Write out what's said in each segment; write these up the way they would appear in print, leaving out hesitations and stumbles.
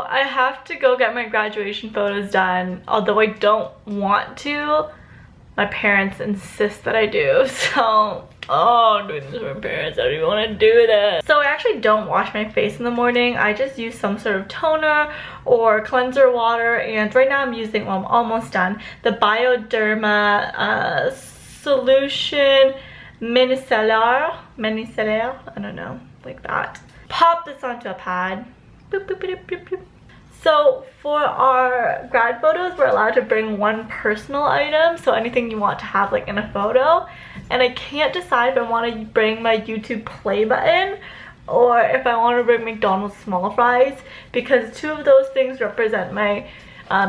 I have to go get my graduation photos done, although I don't want to. My parents insist that I do, so I'm doing this for my parents. I don't even want to do this. So I actually don't wash my face in the morning. I just use some sort of toner or cleanser water, and right now I'm using, well, I'm almost done, the Bioderma solution Micellaire, I don't know, like that. Pop this onto a pad. Boop, boop, boop, boop, boop. So for our grad photos, we're allowed to bring one personal item, so anything you want to have like in a photo. And I can't decide if I want to bring my YouTube play button or if I want to bring McDonald's small fries, because two of those things represent my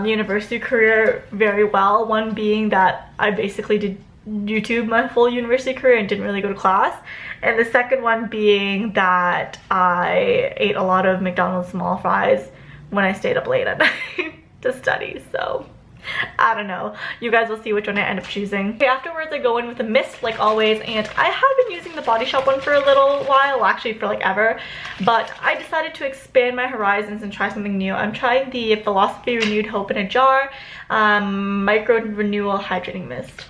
university career very well. One being that I basically did YouTube my full university career and didn't really go to class, and the second one being that I ate a lot of McDonald's small fries when I stayed up late at night to study. So I don't know, you guys will see which one I end up choosing. Okay, afterwards I go in with a mist like always, and I have been using the Body Shop one for a little while, actually for like ever, but I decided to expand my horizons and try something new. I'm trying the Philosophy Renewed Hope in a Jar Micro Renewal Hydrating Mist.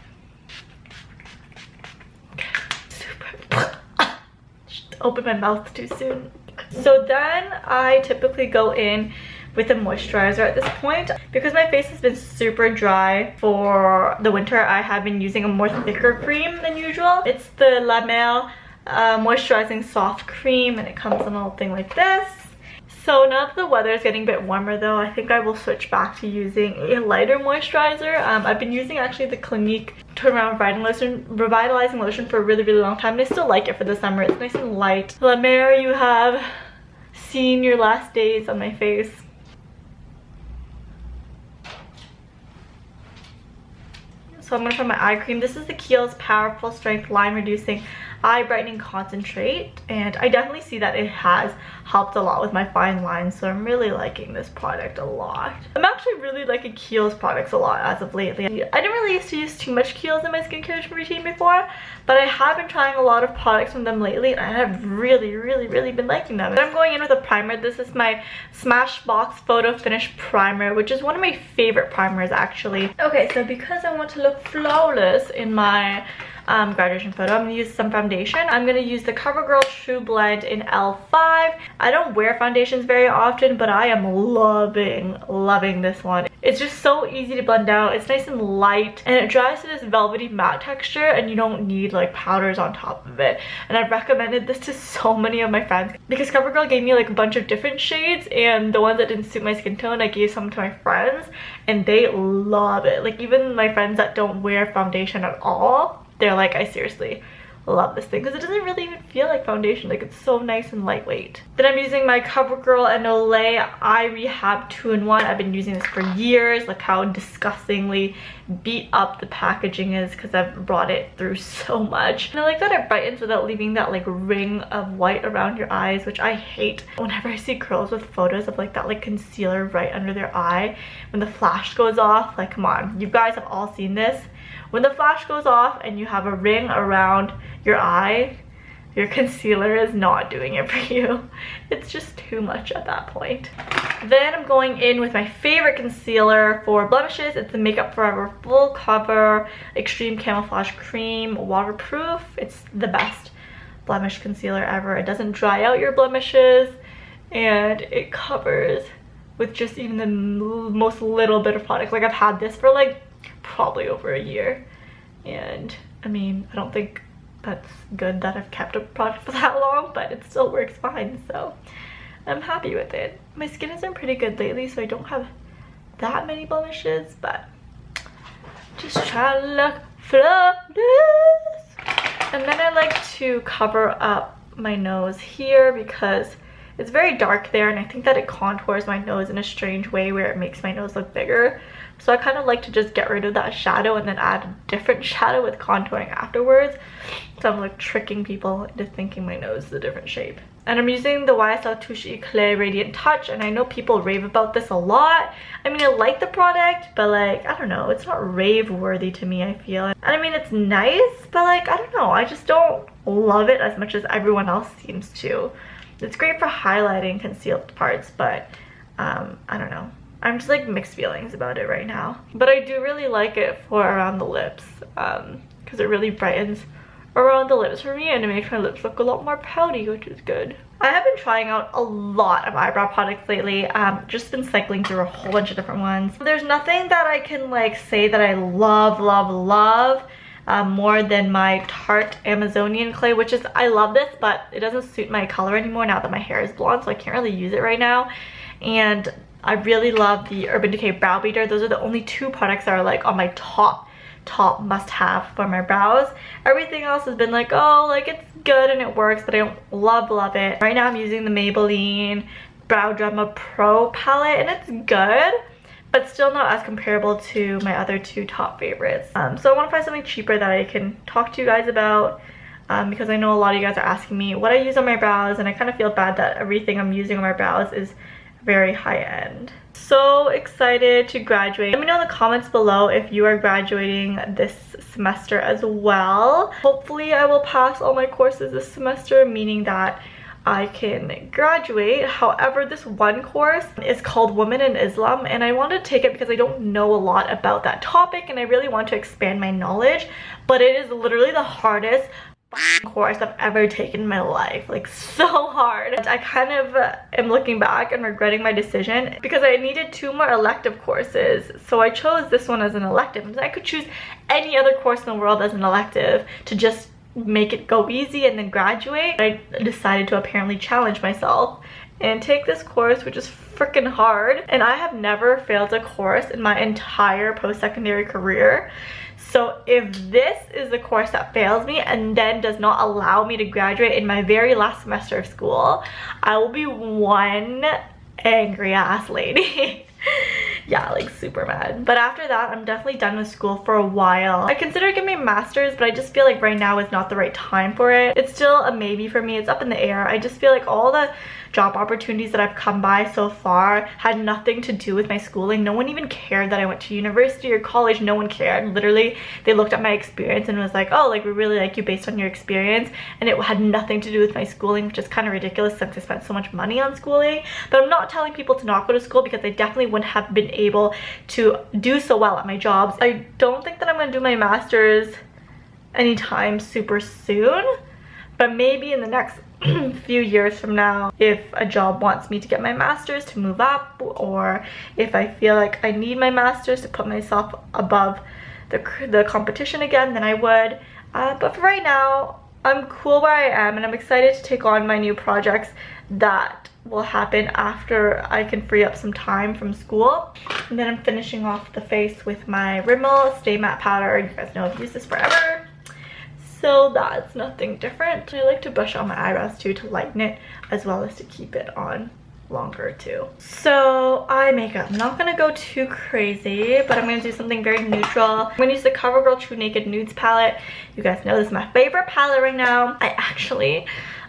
Open my mouth too soon. So then I typically go in with a moisturizer at this point. Because my face has been super dry for the winter, I have been using a more thicker cream than usual. It's the Rimmel Moisturizing Soft Cream, and it comes in a little thing like this. So now that the weather is getting a bit warmer though, I think I will switch back to using a lighter moisturizer. I've been using actually the Clinique Turnaround Revitalizing Lotion for a really long time, and I still like it for the summer. It's nice and light. La Mer, you have seen your last days on my face. So I'm going to put my eye cream. This is the Kiehl's Powerful-Stregth Line Reducing Eye Brightening Concentrate, and I definitely see that it has helped a lot with my fine lines, so I'm really liking this product a lot. I'm actually really liking Kiehl's products a lot as of lately. I didn't really used to use too much Kiehl's in my skincare routine before, but I have been trying a lot of products from them lately, and I have really been liking them. And I'm going in with a primer. This is my Smashbox Photo Finish Primer, which is one of my favorite primers actually. Okay, so because I want to look flawless in my graduation photo, I'm gonna use some foundation. I'm gonna use the Covergirl TruBlend in L5. I don't wear foundations very often, but I am loving this one. It's just so easy to blend out. It's nice and light, and it dries to this velvety matte texture, and you don't need like powders on top of it. And I've recommended this to so many of my friends because Covergirl gave me like a bunch of different shades, and the ones that didn't suit my skin tone, I gave some to my friends, and they love it. Like even my friends that don't wear foundation at all, they're like, I seriously love this thing because it doesn't really even feel like foundation. Like, it's so nice and lightweight. Then I'm using my Covergirl and Olay Eye Rehab 2-in-1. I've been using this for years. Look how disgustingly beat up the packaging is because I've brought it through so much. And I like that it brightens without leaving that like ring of white around your eyes, which I hate. Whenever I see girls with photos of like that like concealer right under their eye when the flash goes off, like come on, you guys have all seen this. When the flash goes off and you have a ring around your eye, your concealer is not doing it for you. It's just too much at that point. Then I'm going in with my favorite concealer for blemishes. It's the Makeup Forever Full Cover Extreme Camouflage Cream Waterproof. It's the best blemish concealer ever. It doesn't dry out your blemishes, and it covers with just even the most little bit of product. Like I've had this for like probably over a year, and I mean, I don't think that's good that I've kept a product for that long, but it still works fine, so I'm happy with it. My skin has been pretty good lately, so I don't have that many blemishes, but just trying to look flawless. And then I like to cover up my nose here because it's very dark there, and I think that it contours my nose in a strange way where it makes my nose look bigger. So I kind of like to just get rid of that shadow and then add a different shadow with contouring afterwards. So I'm like tricking people into thinking my nose is a different shape. And I'm using the YSL Touche Eclat Radiant Touch, and I know people rave about this a lot. I mean, I like the product, but like, I don't know, it's not rave worthy to me, I feel. And I mean, it's nice, but like, I don't know, I just don't love it as much as everyone else seems to. It's great for highlighting concealed parts, but I don't know. I'm just like mixed feelings about it right now. But I do really like it for around the lips because it really brightens around the lips for me and it makes my lips look a lot more pouty, which is good. I have been trying out a lot of eyebrow products lately. Just been cycling through a whole bunch of different ones. There's nothing that I can like say that I love more than my Tarte Amazonian clay, which is, I love this, but it doesn't suit my color anymore now that my hair is blonde, so I can't really use it right now. And I really love the Urban Decay Brow Beater. Those are the only two products that are like on my top must-have for my brows. Everything else has been like, oh, like it's good and it works, but I don't love it. Right now I'm using the Maybelline Bioderma Pro palette and it's good, but still not as comparable to my other two top favorites. So I want to find something cheaper that I can talk to you guys about because I know a lot of you guys are asking me what I use on my brows, and I kind of feel bad that everything I'm using on my brows is very high end. So excited to graduate. Let me know in the comments below if you are graduating this semester as well. Hopefully I will pass all my courses this semester, meaning that I can graduate. However, this one course is called Women in Islam and I want to take it because I don't know a lot about that topic and I really want to expand my knowledge, but it is literally the hardest course I've ever taken in my life, like so hard. I kind of am looking back and regretting my decision because I needed 2 more elective courses, so I chose this one as an elective. I could choose any other course in the world as an elective to just make it go easy and then graduate. I decided to apparently challenge myself and take this course, which is freaking hard, and I have never failed a course in my entire post-secondary career. So if this is the course that fails me and then does not allow me to graduate in my very last semester of school, I will be one angry ass lady. Yeah, like super mad. But after that, I'm definitely done with school for a while. I considered getting my master's, but I just feel like right now is not the right time for it. It's still a maybe for me. It's up in the air. I just feel like all the job opportunities that I've come by so far had nothing to do with my schooling. No one even cared that I went to university or college. No one cared. Literally, they looked at my experience and was like, oh, like we really like you based on your experience, and it had nothing to do with my schooling, which is kind of ridiculous since I spent so much money on schooling. But I'm not telling people to not go to school because I definitely wouldn't have been able to do so well at my jobs. I don't think that I'm going to do my master's anytime super soon, but maybe in the next few years from now, if a job wants me to get my master's to move up, or if I feel like I need my master's to put myself above the competition again, then I would. But for right now, I'm cool where I am, and I'm excited to take on my new projects that will happen after I can free up some time from school. And then I'm finishing off the face with my Rimmel Stay Matte Powder. You guys know I've used this forever, so that's nothing different. I like to brush on my eyebrows too to lighten it, as well as to keep it on longer too. So eye makeup, I'm not gonna go too crazy, but I'm gonna do something very neutral. I'm gonna use the Covergirl TruNaked Nudes palette. You guys know this is my favorite palette right now. I actually,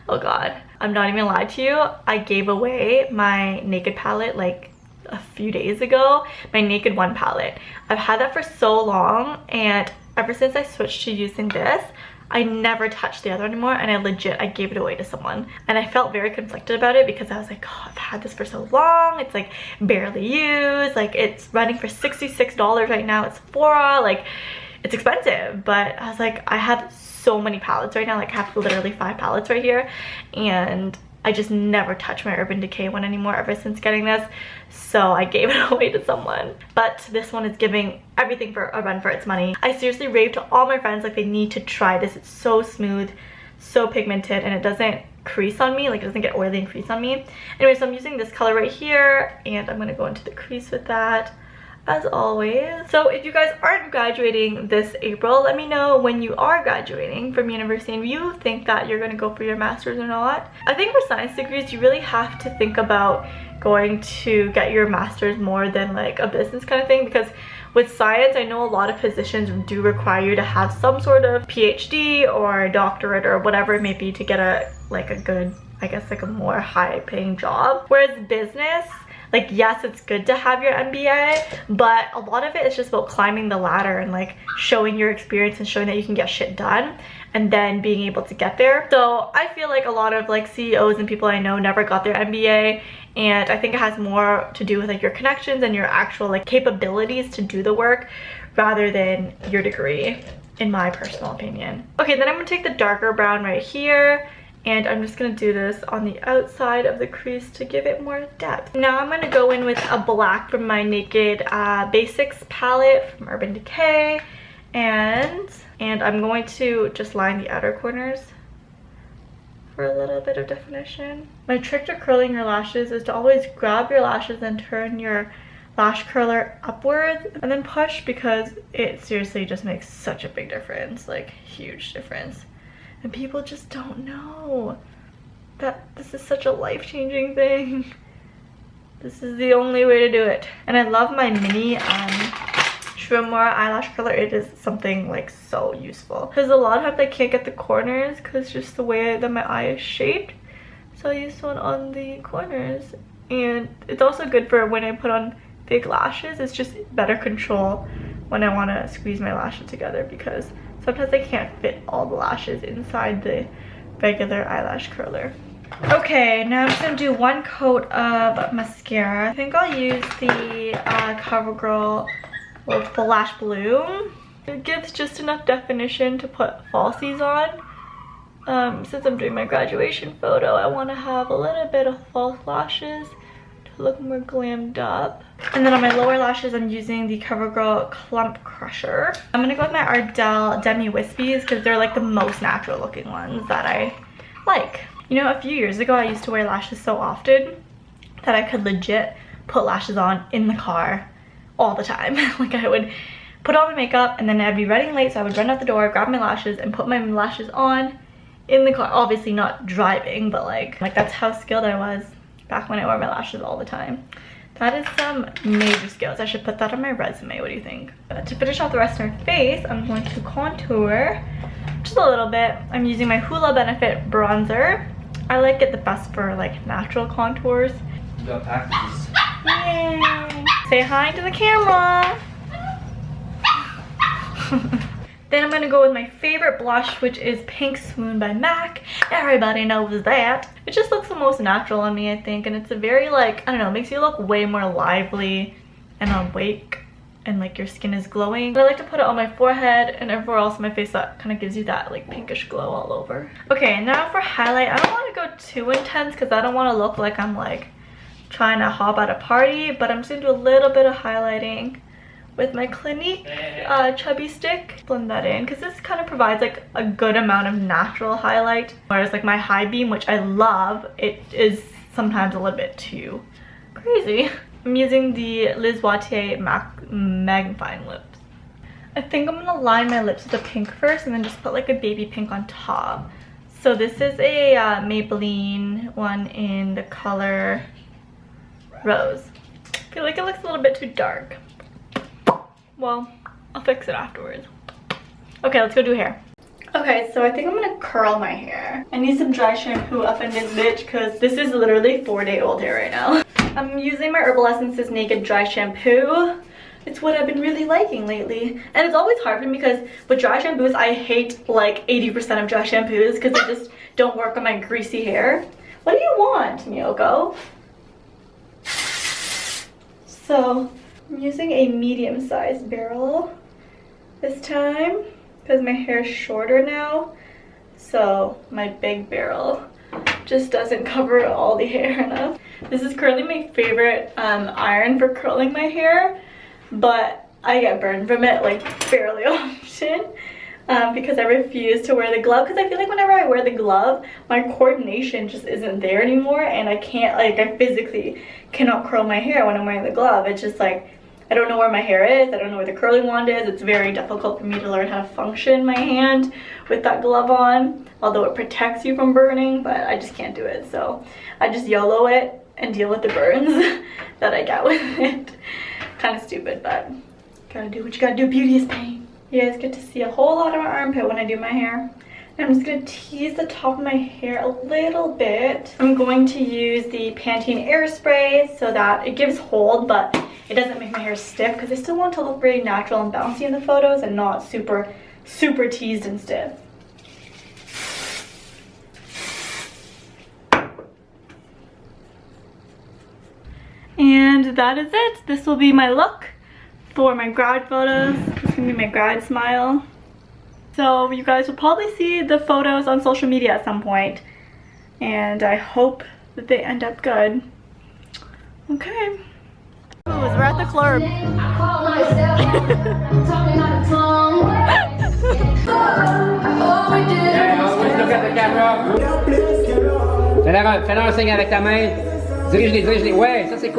oh god, I'm not even lying to you, I gave away my Naked palette like a few days ago, my Naked 1 palette. I've had that for so long, and ever since I switched to using this, I never touched the other anymore, and I gave it away to someone. And I felt very conflicted about it because I was like, oh, I've had this for so long, it's like barely used, like it's running for $66 right now, it's Sephora, like it's expensive. But I was like, I have so many palettes right now, like I have literally 5 palettes right here, and I just never touch my Urban Decay one anymore ever since getting this, so I gave it away to someone. But this one is giving everything for a run for its money. I seriously raved to all my friends like they need to try this. It's so smooth, so pigmented, and it doesn't crease on me, like it doesn't get oily and crease on me. Anyway, so I'm using this color right here, and I'm gonna go into the crease with that, as always. So if you guys aren't graduating this April, let me know when you are graduating from university and you think that you're going to go for your master's or not. I think for science degrees, you really have to think about going to get your master's more than like a business kind of thing, because with science, I know a lot of positions do require you to have some sort of PhD or doctorate or whatever it may be to get a good, I guess like a more high paying job. Whereas business, like yes, it's good to have your MBA, but a lot of it is just about climbing the ladder and like showing your experience and showing that you can get shit done and then being able to get there. So I feel like a lot of like CEOs and people I know never got their MBA, and I think it has more to do with like your connections and your actual like capabilities to do the work rather than your degree, in my personal opinion. Okay, then I'm gonna take the darker brown right here, and I'm just gonna do this on the outside of the crease to give it more depth. Now I'm gonna go in with a black from my Naked Basics palette from Urban Decay, and I'm going to just line the outer corners for a little bit of definition. My trick to curling your lashes is to always grab your lashes and turn your lash curler upwards and then push, because it seriously just makes such a big difference, like huge difference. And people just don't know that this is such a life-changing thing. This is the only way to do it. And I love my mini Uemura eyelash curler. It is something like so useful, because a lot of times I can't get the corners because just the way that my eye is shaped. So I use one on the corners, and it's also good for when I put on big lashes. It's just better control when I want to squeeze my lashes together, because sometimes I can't fit all the lashes inside the regular eyelash curler. Okay, now I'm just gonna do one coat of mascara. I think I'll use the Covergirl Full Lash Bloom. It gives just enough definition to put falsies on. Since I'm doing my graduation photo, I want to have a little bit of false lashes to look more glammed up. And then on my lower lashes, I'm using the Covergirl Clump Crusher. I'm gonna go with my Ardell Demi Wispies, because they're like the most natural looking ones that I like. You know, a few years ago I used to wear lashes so often that I could legit put lashes on in the car all the time. Like I would put on my makeup and then I'd be running late, so I would run out the door, grab my lashes, and put my lashes on in the car. Obviously not driving, but like that's how skilled I was back when I wore my lashes all the time. That is some major skills. I should put that on my resume. What do you think? To finish off the rest of my face, I'm going to contour just a little bit. I'm using my Hoola Benefit bronzer. I like it the best for like natural contours. You got packages. Yay! Say hi to the camera. Then I'm gonna go with my favorite blush, which is Pink Swoon by MAC. Everybody knows that. It just looks the most natural on me, I think, and it's a very like, I don't know, it makes you look way more lively and awake, and like your skin is glowing. But I like to put it on my forehead and everywhere else on my face that kind of gives you that like pinkish glow all over. Okay, now for highlight, I don't want to go too intense because I don't want to look like I'm like trying to hop at a party, but I'm just gonna do a little bit of highlighting with my Clinique chubby stick. Blend that in, because this kind of provides like a good amount of natural highlight, whereas like my high beam, which I love, it is sometimes a little bit too crazy. I'm using the Liz Wautier magnifying lips. I think I'm gonna line my lips with a pink first and then just put like a baby pink on top. So this is a Maybelline one in the color Rose. I feel like it looks a little bit too dark. Well, I'll fix it afterwards. Okay, let's go do hair. Okay, so I think I'm gonna curl my hair. I need some dry shampoo up in this bitch because this is literally 4-day-old hair right now. I'm using my Herbal Essences Naked Dry Shampoo. It's what I've been really liking lately. And it's always hard for me because with dry shampoos, I hate like 80% of dry shampoos because they just don't work on my greasy hair. What do you want, Miyoko? So I'm using a medium-sized barrel this time because my hair is shorter now, so my big barrel just doesn't cover all the hair enough. This is currently my favorite iron for curling my hair, but I get burned from it like fairly often because I refuse to wear the glove, because I feel like whenever I wear the glove, my coordination just isn't there anymore, and I can't, like, I physically cannot curl my hair when I'm wearing the glove. It's just like, I don't know where my hair is, I don't know where the curling wand is. It's very difficult for me to learn how to function my hand with that glove on, although it protects you from burning, but I just can't do it. So I just YOLO it and deal with the burns that I get with it. Kind of stupid, but gotta do what you gotta do. Beauty is pain. You guys get to see a whole lot of my armpit when I do my hair. I'm just going to tease the top of my hair a little bit. I'm going to use the Pantene Airspray so that it gives hold, but it doesn't make my hair stiff, because I still want to look very natural and bouncy in the photos and not super teased and stiff. And that is it. This will be my look for my grad photos. It's gonna be my grad smile. So you guys will probably see the photos on social media at some point. And I hope that they end up good. Okay. We're at the club. Look at the camera. Fais-leur un signe avec ta main. Dirige-les. Ouais, ça c'est cool.